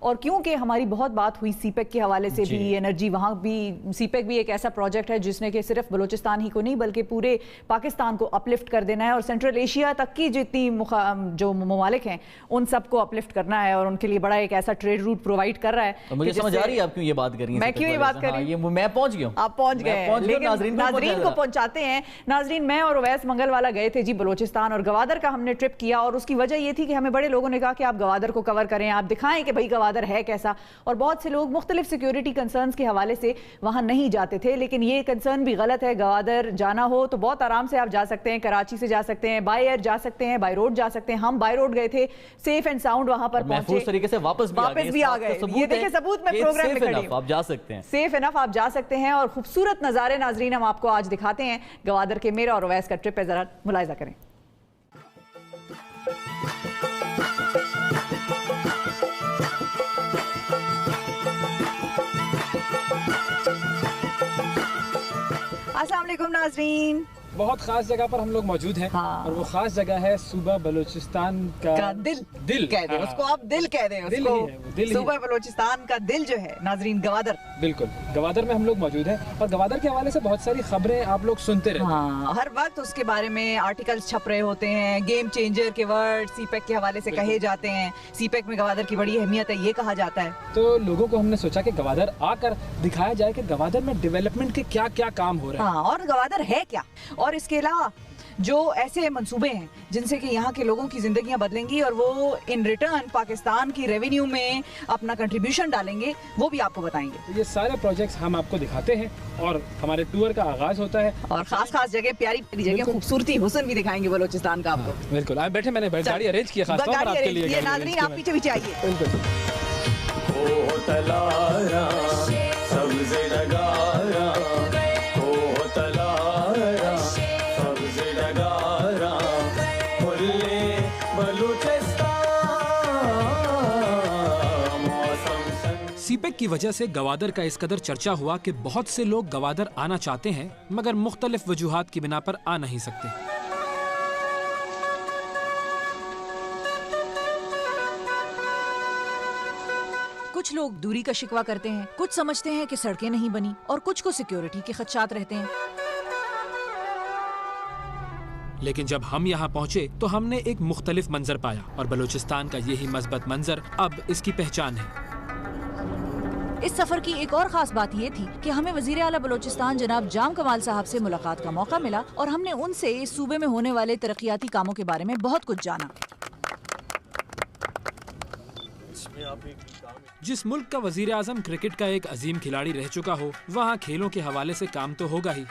और क्योंकि हमारी बहुत बात हुई सीपेक के हवाले से भी, एनर्जी वहाँ भी, सीपेक भी एक ऐसा प्रोजेक्ट है जिसने कि सिर्फ बलूचिस्तान ही को नहीं बल्कि पूरे पाकिस्तान को अपलिफ्ट कर देना है और सेंट्रल एशिया तक की जितनी जो ममालिक हैं उन सबको अपलिफ्ट करना है और उनके लिए बड़ा एक ऐसा ट्रेड रूट प्रोवाइड कर रहा है। तो मुझे समझ आ रही है आप क्यों ये बात कर रही हैं। मैं क्यों ये बात कर रही हूँ, मैं पहुंच गया हूँ, आप पहुंच गए, लेकिन नाजरीन को पहुंचाते हैं। नाजरीन, मैं और उवैस मंगलवाला गए थे जी बलूचिस्तान और गवादर का हमने ट्रिप किया और उसकी वजह ये थी कि हमें बड़े लोगों ने कहा कि आप गवादर को कवर करें, आप दिखाएं कि भाई गवादर है कैसा, और बहुत से लोग मुख्तलिफ सिक्योरिटी कंसर्न्स के हवाले से वहां नहीं जाते थे। लेकिन ये कंसर्न भी गलत है, गवादर जाना हो तो बहुत आराम से आप जा सकते हैं, कराची से जा सकते हैं, बाय एयर जा सकते हैं, बाय रोड जा सकते हैं। हम बाय रोड गए थे, सेफ एंड साउंड वहां पर पहुंचे, तरीके से वापस भी आ गए। ये देखिए सबूत में प्रोग्राम में खड़ी हूं, आप जा सकते हैं, सेफ इनफ आप जा सकते हैं। और खूबसूरत नजारे नाजरीन हम आपको आज दिखाते हैं गवादर के। मेरा और उवैस का ट्रिप है, जरा मुलाहिजा करें। अस्सलाम वालेकुम नाजरीन, बहुत खास जगह पर हम लोग मौजूद हैं। और वो खास जगह है सूबा बलूचिस्तान का दिल कह दें उसको, आप दिल कह दें उसको, सूबा बलूचिस्तान का दिल जो है नाजरीन गवादर। बिल्कुल, गवादर में हम लोग मौजूद हैं और गवादर के हवाले से बहुत सारी खबरें आप लोग सुनते रहते हैं। हर वक्त उसके बारे में आर्टिकल्स छप रहे होते हैं, गेम चेंजर के वर्ड सीपेक के हवाले से कहे जाते हैं, सीपेक में गवादर की बड़ी अहमियत है ये कहा जाता है। तो लोगों को हमने सोचा कि गवादर आकर दिखाया जाए कि गवादर में डेवलपमेंट के क्या क्या काम हो रहे हैं और गवादर है क्या, और इसके अलावा जो ऐसे मंसूबे हैं जिनसे कि यहाँ के लोगों की जिंदगियां बदलेंगी और वो इन रिटर्न पाकिस्तान की रेवेन्यू में अपना कंट्रीब्यूशन डालेंगे, वो भी आपको बताएंगे। तो ये सारे प्रोजेक्ट्स हम आपको दिखाते हैं और हमारे टूर का आगाज होता है और खास खास जगह, प्यारी प्यारी जगह, खूबसूरती हुस्न भी दिखाएंगे बलूचिस्तान का आपको। बिल्कुल, आप बैठे, मैंने गाड़ी अरेंज किया खास तौर पर आपके लिए। नाज़रीन आप पीछे पीछे आइए। सीपेक की वजह से गवादर का इस कदर चर्चा हुआ कि बहुत से लोग गवादर आना चाहते हैं मगर मुख्तलिफ वजूहात की बिना पर आ नहीं सकते। कुछ लोग दूरी का शिकवा करते हैं, कुछ समझते हैं कि सड़कें नहीं बनी और कुछ को सिक्योरिटी के खदशात रहते हैं। लेकिन जब हम यहाँ पहुँचे तो हमने एक मुख्तलिफ मंजर पाया और बलूचिस्तान का यही मस्बत मंजर अब इसकी पहचान है। इस सफर की एक और खास बात ये थी कि हमें वजीर आला बलूचिस्तान जनाब जाम कमाल साहब से मुलाकात का मौका मिला और हमने उनसे इस सूबे में होने वाले तरक्याती कामों के बारे में बहुत कुछ जाना। जिस मुल्क का वजीर आजम क्रिकेट का एक अजीम खिलाड़ी रह चुका हो, वहाँ खेलों के हवाले से काम तो होगा ही।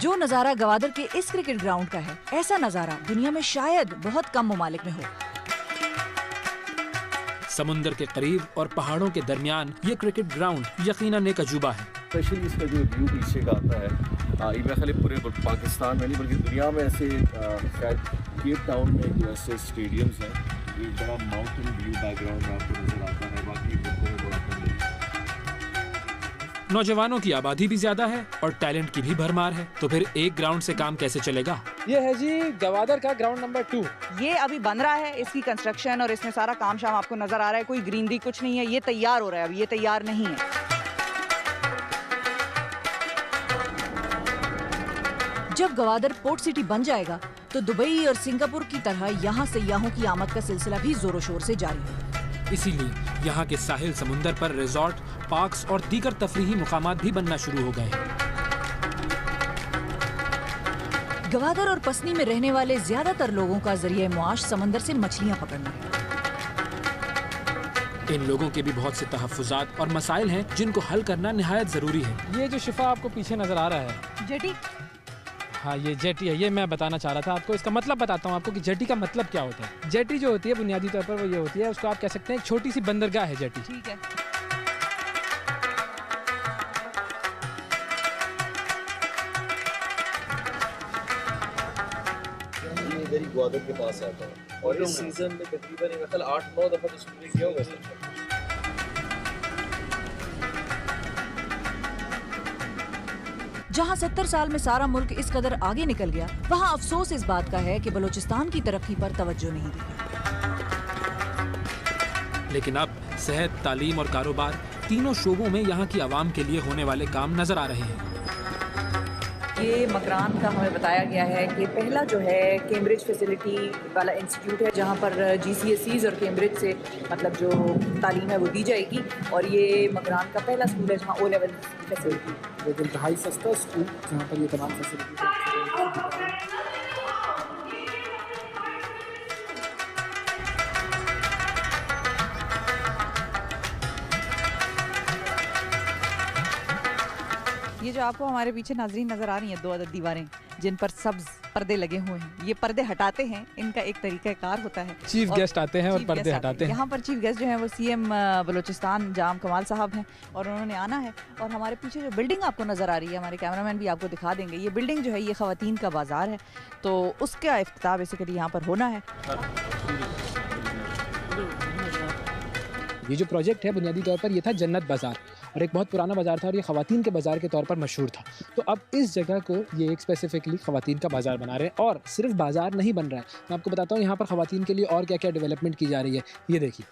जो नजारा गवादर के इस क्रिकेट ग्राउंड का है, ऐसा नजारा दुनिया में शायद बहुत कम ममालिक में हो। समुंदर के करीब और पहाड़ों के दरमियान ये क्रिकेट ग्राउंड यकीनन एक अजूबा है। स्पेशली इसका जो व्यू पीछे का आता है, ये खाली पूरे पाकिस्तान में नहीं बल्कि दुनिया में ऐसे शायद केप टाउन में जो ऐसे स्टेडियम्स हैं, ये बड़ा माउंटेन व्यू बैकग्राउंड में आपको नजर आता है। बाकी बड़ा नौजवानों की आबादी भी ज्यादा है और टैलेंट की भी भरमार है, तो फिर एक ग्राउंड से काम कैसे चलेगा। ये है जी गवादर का ग्राउंड नंबर 2। ये अभी बन रहा है, इसकी कंस्ट्रक्शन और इसमें सारा काम शाम आपको नजर आ रहा है। कोई ग्रीनरी कुछ नहीं है, ये तैयार हो रहा है, अभी ये तैयार नहीं है। जब गवादर पोर्ट सिटी बन जाएगा तो दुबई और सिंगापुर की तरह यहाँ सयाहों की आमद का सिलसिला भी जोरों शोर से जारी है। इसीलिए यहाँ के साहिल समुंदर पर रिजॉर्ट, पार्क्स और दीगर तफरीही मुकामात भी बनना शुरू हो गए हैं। गवादर और पसनी में रहने वाले ज्यादातर लोगों का जरिए मुआश समंदर से मछलियाँ पकड़ना है। इन लोगों के भी बहुत से तहफ्फुजात और मसाइल हैं जिनको हल करना निहायत जरूरी है। ये जो शिफा आपको पीछे नजर आ रहा है, जेटी, हाँ ये जेटी है। ये मैं बताना चाह रहा था आपको, इसका मतलब बताता हूँ आपको कि जेटी का मतलब क्या होता है। जेटी जो होती है बुनियादी तौर पर वो ये होती है, उसको आप कह सकते हैं एक छोटी सी बंदरगाह है जेटी। ठीक है। ये इधर ही ग्वादर के पास आता है और इस सीजन में तकरीबन 8-9 दफा तो स्विमिंग किया होगा। जहाँ 70 साल में सारा मुल्क इस कदर आगे निकल गया, वहाँ अफसोस इस बात का है कि बलूचिस्तान की तरक्की पर तवज्जो नहीं दी। लेकिन अब सेहत, तालीम और कारोबार तीनों शोबों में यहाँ की आवाम के लिए होने वाले काम नजर आ रहे हैं। ये मकरान का हमें बताया गया है कि पहला जो है कैम्ब्रिज फैसिलिटी वाला इंस्टीट्यूट है जहाँ पर GCSEs और कैम्ब्रिज से मतलब जो तालीम है वो दी जाएगी, और ये मकरान का पहला स्कूल है जहाँ O लेवल फैसिलिटी, लेकिन इंतहाई सस्ता स्कूल जहाँ पर ये तमाम फैसिलिटी। ये जो आपको हमारे पीछे नाजरीन नजर आ रही हैं 2 अदद दीवारें जिन पर सब्ज पर्दे लगे हुए हैं, ये पर्दे हटाते हैं, इनका एक तरीकाकार होता है। चीफ गेस्ट आते हैं और पर्दे हटाते हैं। यहाँ पर चीफ गेस्ट जो हैं वो CM बलूचिस्तान जाम कमाल साहब हैं और उन्होंने आना है। और हमारे पीछे जो बिल्डिंग आपको नज़र आ रही है, हमारे कैमरामैन भी आपको दिखा देंगे, ये बिल्डिंग जो है ये ख़वातीन का बाजार है, तो उसका इफ्तिताह बेसिकली यहाँ पर होना है। ये जो प्रोजेक्ट है बुनियादी तौर पर ये था जन्नत बाज़ार, और एक बहुत पुराना बाज़ार था और ये ख़वातीन के बाज़ार के तौर पर मशहूर था। तो अब इस जगह को ये एक स्पेसिफिकली ख़वातीन का बाज़ार बना रहे हैं, और सिर्फ बाज़ार नहीं बन रहा है, मैं आपको बताता हूँ यहाँ पर ख़वातीन के लिए और क्या क्या डेवलपमेंट की जा रही है। ये देखिए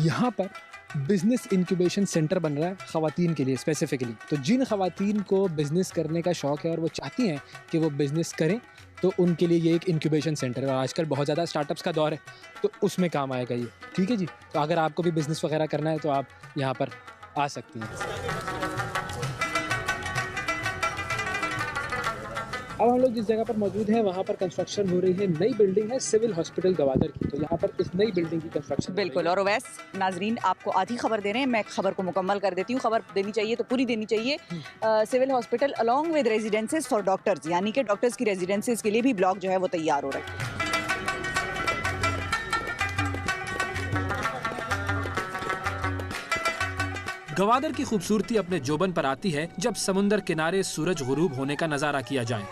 यहाँ पर बिज़नेस इंक्यूबेशन सेंटर बन रहा है ख़वातीन के लिए स्पेसिफिकली। तो जिन ख़वातीन को बिज़नेस करने का शौक़ है और वो चाहती हैं कि वो बिज़नेस करें, तो उनके लिए ये एक इंक्यूबेशन सेंटर है। और आजकल बहुत ज़्यादा स्टार्टअप्स का दौर है, तो उसमें काम आएगा ये। ठीक है जी, तो अगर आपको भी बिज़नेस वगैरह करना है तो आप यहाँ पर आ सकती हैं। अब हम लोग जिस जगह पर मौजूद हैं वहाँ पर कंस्ट्रक्शन हो रही है, नई बिल्डिंग है सिविल हॉस्पिटल गवादर की। तो यहाँ पर इस नई बिल्डिंग की कंस्ट्रक्शन बिल्कुल। और ओवैस नाजरीन आपको आधी खबर दे रहे हैं, मैं खबर को मुकम्मल कर देती हूँ। खबर देनी चाहिए तो पूरी देनी चाहिए। Civil hospital along with residences for doctors, यानी कि डॉक्टर्स की रेजिडेंसेज के लिए भी ब्लॉक जो है वो तैयार हो रहा है। गवादर की खूबसूरती अपने जोबन पर आती है जब समुंदर किनारे सूरज गुरूब होने का नजारा किया जाए।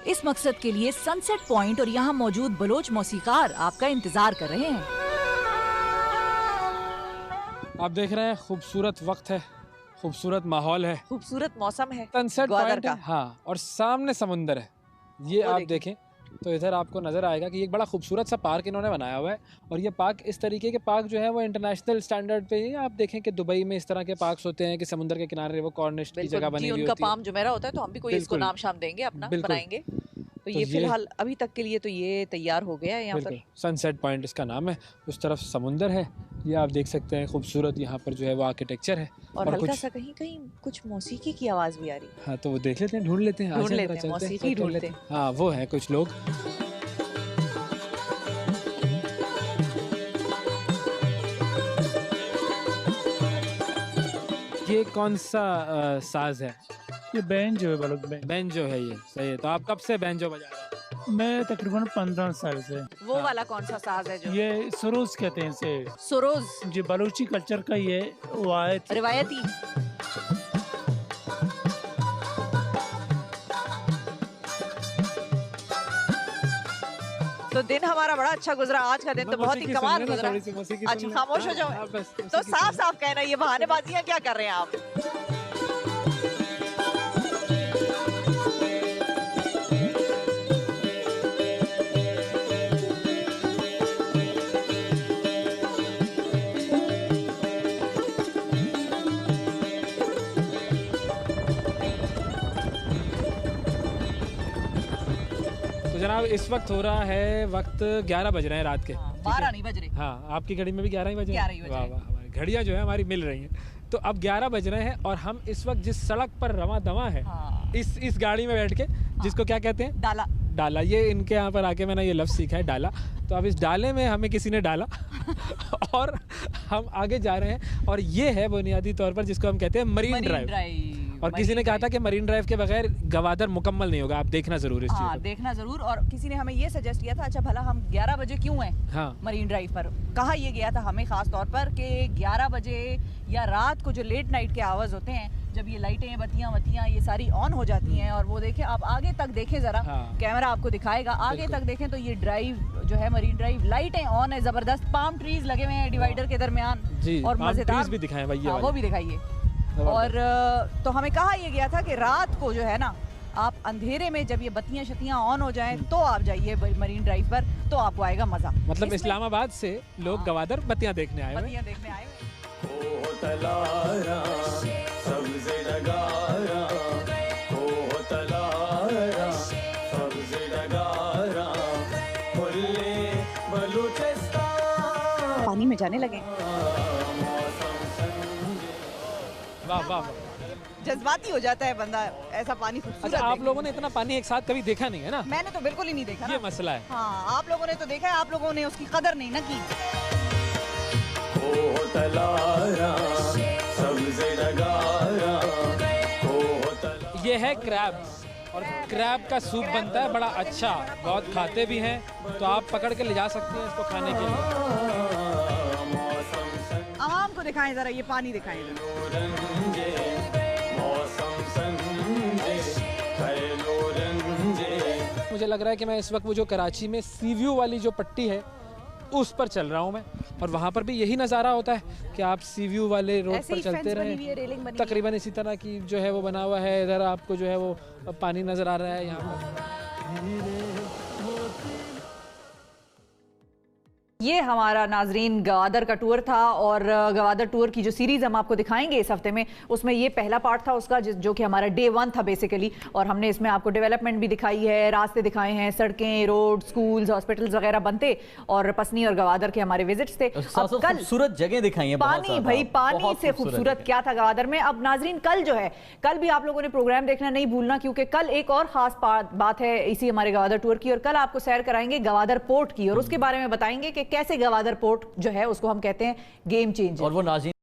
इस मकसद के लिए सनसेट पॉइंट और यहाँ मौजूद बलोच मौसीकार आपका इंतजार कर रहे हैं। आप देख रहे हैं खूबसूरत वक्त है, खूबसूरत माहौल है, खूबसूरत मौसम है, सनसेट ग्वादर पॉइंट है, हाँ, और सामने समुंदर है। ये आप देखें तो इधर आपको नज़र आएगा कि एक बड़ा खूबसूरत सा पार्क इन्होंने बनाया हुआ है। और ये पार्क इस तरीके के पार्क जो है वो इंटरनेशनल स्टैंडर्ड पे ही आप देखें कि दुबई में इस तरह के पार्क्स होते हैं कि समुंदर के किनारे वो कॉर्निश की जगह बनी हुई होती है। उनका पाम जुमेरा होता है, तो हम भी कोई इसको नाम शाम देंगे, अपना बनाएंगे। तो ये फिलहाल अभी तक के लिए तो ये तैयार हो गया है। यहाँ पर सनसेट पॉइंट इसका नाम है, उस तरफ समुंदर है, ये आप देख सकते हैं खूबसूरत यहाँ पर जो है वो आर्किटेक्चर है। और हल्का सा कहीं कहीं कुछ मौसीकी की आवाज़ भी आ रही है। हाँ, तो वो देख लेते हैं, ढूंढ लेते हैं, मौसीकी ढूंढते हैं। हाँ, वो है कुछ लोग। ये कौन सा साज है? ये बैंजो है, बलूच बैंजो है। ये सही है। तो आप कब से बैंजो बजा रहे हैं? मैं तकरीबन 15 साल से। वो वाला कौन सा साज है जो? ये सरोज कहते हैं इसे। सरोज जी, बलूची कल्चर का ये रिवायती। तो दिन हमारा बड़ा अच्छा गुजरा, आज का दिन तो बहुत ही कमाल गुजरा। अच्छा, खामोश हो जाओ। तो साफ साफ कहना, ये बहानेबाजियां क्या कर रहे हैं आप? तो जनाब इस वक्त हो रहा है, वक्त 11 बज रहे हैं रात के। 12 नहीं बज रहे। हाँ, आपकी घड़ी में भी 11 ही बज रहे हैं। 11 ही बज रहे हैं। वाह वाह, हमारी घड़ियाँ जो है हमारी मिल रही हैं। तो अब 11 बज रहे हैं और हम इस वक्त जिस सड़क पर रवा दवा है, इस गाड़ी में बैठ के, जिसको क्या कहते हैं? डाला। डाला, ये इनके यहाँ पर आके मैंने ये लफ्ज़ सीखा है, डाला। तो अब इस डाले में हमें किसी ने डाला और हम आगे जा रहे हैं। और ये है बुनियादी तौर पर जिसको हम कहते हैं मरीन ड्राइव। और किसी ने कहा था कि मरीन ड्राइव के बगैर गवादर मुकम्मल नहीं होगा, आप देखना जरूर इस चीज़ को। देखना जरूर। और किसी ने हमें ये सजेस्ट किया था, अच्छा भला हम 11 बजे क्यों हैं? हाँ, मरीन ड्राइव पर कहा ये गया था हमें खास तौर पर कि 11 बजे या रात को जो लेट नाइट के आवाज होते हैं, जब ये लाइटें बत्तियां ये सारी ऑन हो जाती हैं, और वो देखें आप आगे तक देखें जरा, कैमरा आपको दिखाएगा, आगे तक देखें तो ये ड्राइव जो है मरीन ड्राइव, लाइटें ऑन है, जबरदस्त पाम ट्रीज लगे हुए हैं डिवाइडर के दरमियान, और मजेदार भी दिखाएं भाई, वो भी दिखाइए। और तो हमें कहा यह गया था कि रात को जो है ना, आप अंधेरे में जब ये बत्तियां शतियां ऑन हो जाएं तो आप जाइए मरीन ड्राइव पर, तो आपको आएगा मजा। मतलब इस्लामाबाद से लोग गवादर बत्तियां देखने आए हुए। बत्तियां देखने आए हुए। पानी में जाने लगे। वाह वाह वाह। जज्बाती हो जाता है बंदा, ऐसा पानी खूबसूरत। अच्छा, आप लोगों ने इतना पानी एक साथ कभी देखा नहीं है ना? मैंने तो बिल्कुल ही नहीं देखा ये ना। मसला है। हाँ, आप लोगों ने तो देखा है, आप लोगों ने उसकी कदर नहीं ना की। ये है क्रैब, और क्रैब का सूप बनता है बड़ा अच्छा, बहुत खाते भी हैं, तो आप पकड़ के ले जा सकते हैं इसको खाने के लिए। आवाम को दिखाएं जरा, ये पानी दिखाएं जरा। मुझे लग रहा है कि मैं इस वक्त वो जो कराची में सी व्यू वाली जो पट्टी है उस पर चल रहा हूँ मैं, और वहाँ पर भी यही नज़ारा होता है कि आप सी व्यू वाले रोड पर चलते रहें। तकरीबन इसी तरह की जो है वो बना हुआ है। इधर आपको जो है वो पानी नज़र आ रहा है यहाँ पर। ये हमारा नाजरीन गवादर का टूर था, और गवादर टूर की जो सीरीज हम आपको दिखाएंगे इस हफ्ते में, उसमें ये पहला पार्ट था उसका, जो कि हमारा डे 1 था बेसिकली। और हमने इसमें आपको डेवलपमेंट भी दिखाई है, रास्ते दिखाए हैं, सड़कें, रोड, स्कूल्स, हॉस्पिटल्स वगैरह बनते, और पसनी और गवादर के हमारे विजिट्स थे। अब कल खूबसूरत जगह दिखाई है, पानी भाई, पानी से खूबसूरत क्या था गवादर में। अब नाजरीन कल जो है, कल भी आप लोगों ने प्रोग्राम देखना नहीं भूलना, क्योंकि कल एक और खास बात है इसी हमारे गवादर टूर की, और कल आपको सैर कराएंगे गवादर पोर्ट की, और उसके बारे में बताएंगे कि कैसे गवादर पोर्ट जो है उसको हम कहते हैं गेम चेंजर। और वो नाज़रीन